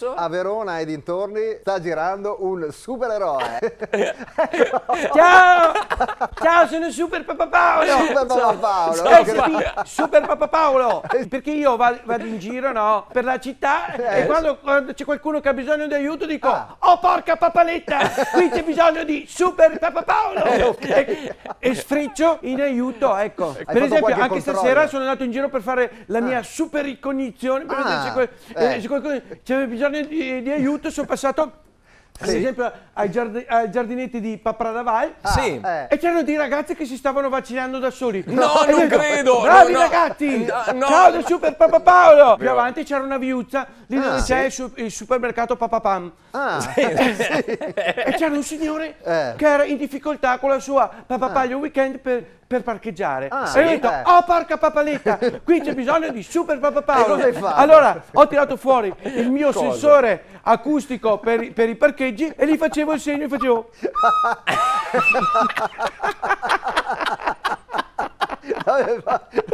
A Verona e dintorni sta girando un supereroe. Ciao! Ciao, sono il Super Papa Paolo! Super Papa Paolo. Super Papa Paolo! Perché io vado in giro, no, per la città e quando c'è qualcuno che ha bisogno di aiuto dico oh porca papaletta, qui c'è bisogno di Super Papa Paolo! E sfreccio in aiuto, ecco. Per esempio, anche controllo? Stasera sono andato in giro per fare la mia super ricognizione per vedere se qualcuno c'aveva bisogno di aiuto. Sono passato ad esempio ai giardinetti di Papradaval e c'erano dei ragazzi che si stavano vaccinando da soli. No, non credo! Bravi ragazzi! Ciao del Super Papa Paolo! Più avanti c'era una viuzza lì dove c'è il supermercato Papapam. E c'era un signore che era in difficoltà con la sua Papapaglio Weekend per parcheggiare. E io ho detto, oh porca papaletta, qui c'è bisogno di Super Papa Paolo. cosa hai fatto? Allora ho tirato fuori il mio sensore acustico per i parcheggi e gli facevo il segno e facevo... Non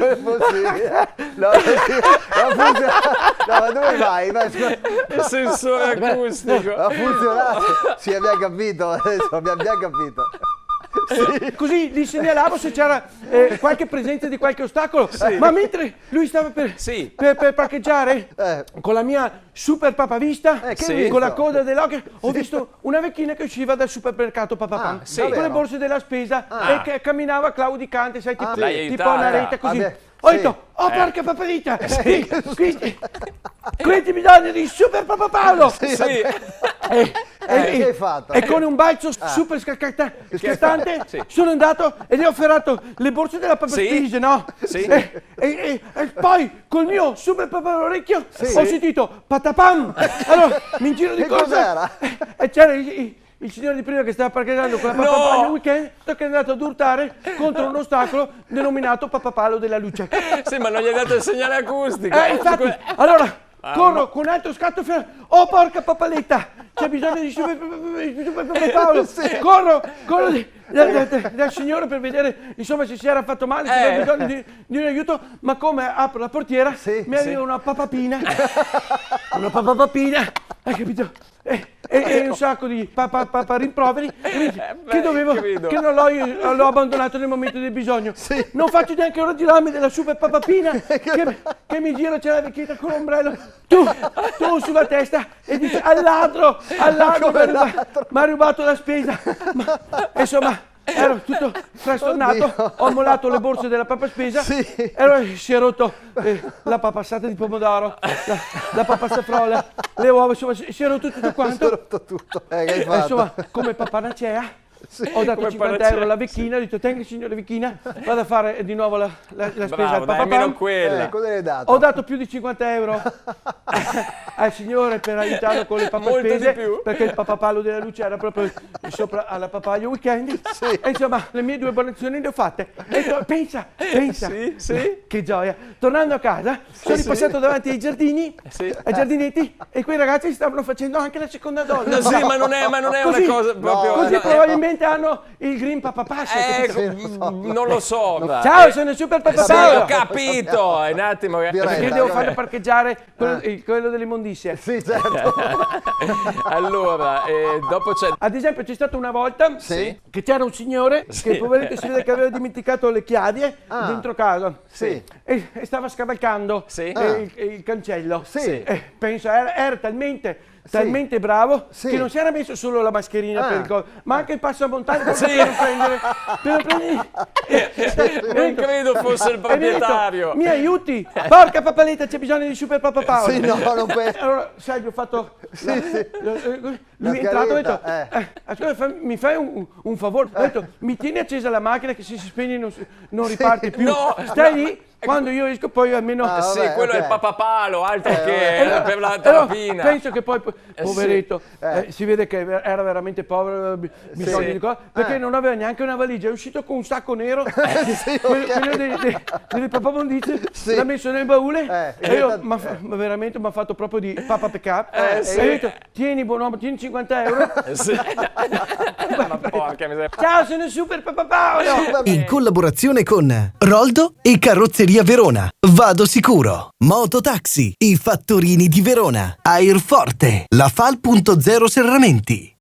è possibile. Non funziona. No, ma dove vai? Il sensore acustico. Ha funzionato. Sì, abbiamo capito. Adesso abbiamo capito. Così gli segnalavo se c'era qualche presenza di qualche ostacolo, ma mentre lui stava per parcheggiare con la mia super papavista, con la coda dell'occhio, ho visto una vecchina che usciva dal supermercato Papapam con le borse della spesa e che camminava claudicante, sai, tipo una rete così. Ho detto, oh porca papalita, qui c'è bisogno di Super Papa Paolo! Che hai fatto? E con un balzo super scattante sono andato e gli ho offerto le borse della papastige, no? E poi col mio super papalorecchio ho sentito patapam! Allora mi giro di corsa e c'era il signore di prima che stava parcheggiando con la Papapaglio Weekend che è andato ad urtare contro un ostacolo denominato Papapalo della luce. Sì, ma non gli hai dato il segnale acustico. Infatti, allora corro con un altro scatto oh porca papaletta, c'è bisogno di Super Papa Paolo. Corro dal signore per vedere insomma se si era fatto male, se aveva bisogno di un aiuto, ma come apro la portiera mi arriva una papapina, hai capito? E un sacco di rimproveri che non l'ho abbandonato nel momento del bisogno. Non faccio neanche ora girarmi della super papapina che mi gira, c'è la vecchietta con l'ombrello tu sulla testa e dice al ladro mi ha rubato la spesa. Insomma ero tutto frastornato, ho mollato le borse della papaspesa e allora si è rotto la papassata di pomodoro, la papastafrolla, le uova, insomma si è rotto tutto quanto. Si è rotto tutto. Che hai fatto? Insomma, come papanacea. Ho dato 50 euro alla vecchina, ho detto tenga signora vecchina, vado a fare di nuovo la spesa al papà. Almeno quella. Cosa hai dato? Ho dato più di 50 euro al signore per aiutarlo con le papaspese, perché il papapalo della luce era proprio sopra alla Papaglio Weekend. E insomma le mie 2 donazioni le ho fatte. E detto, pensa, che gioia. Tornando a casa sono ripassato davanti ai giardini, ai giardinetti, e quei ragazzi stavano facendo anche la seconda dose. No, sì, ma non è così, una cosa proprio... Così probabilmente hanno il Green Papa Pass. Non lo so. Ciao, sono il Super Papa Paolo. Ho capito. Un attimo. Perché devo farlo parcheggiare quello delle immondizie. Sì, certo. Allora, dopo c'è... Ad esempio c'è stata una volta che c'era un signore che poveretto si vede che aveva dimenticato le chiavi dentro casa. E stava scavalcando il cancello. Penso, era talmente bravo che non si era messo solo la mascherina per il ma anche il passamontagna per prendere. Non credo fosse il proprietario. Mi aiuti? Porca papaletta, c'è bisogno di Super Papa Paolo. Sì, no, non penso. Allora, sai, gli ho fatto... Lui è entrato e ha detto, ascolta, mi fai un favore? Ho detto, mi tieni accesa la macchina che se si spegne non riparte più. No, stai lì, quando io esco poi almeno... quello è il papapalo, altro che per la rapina. Penso che poi, poveretto, si vede che era veramente povero, aveva bisogno di cose, perché non aveva neanche una valigia, è uscito con un sacco nero, quello delle papamondizie, l'ha messo nel baule e io veramente mi ha fatto proprio di papa pick-up e ho detto, tieni buon uomo, tieni 50 euro. Ma porca miseria. Ciao, sono il Super Papa Paolo! In collaborazione con Roldo e Carrozzeria Pasticceria Verona, Vado Sicuro, Mototaxi, I Fattorini di Verona, Airforte, La Fal.0 Serramenti.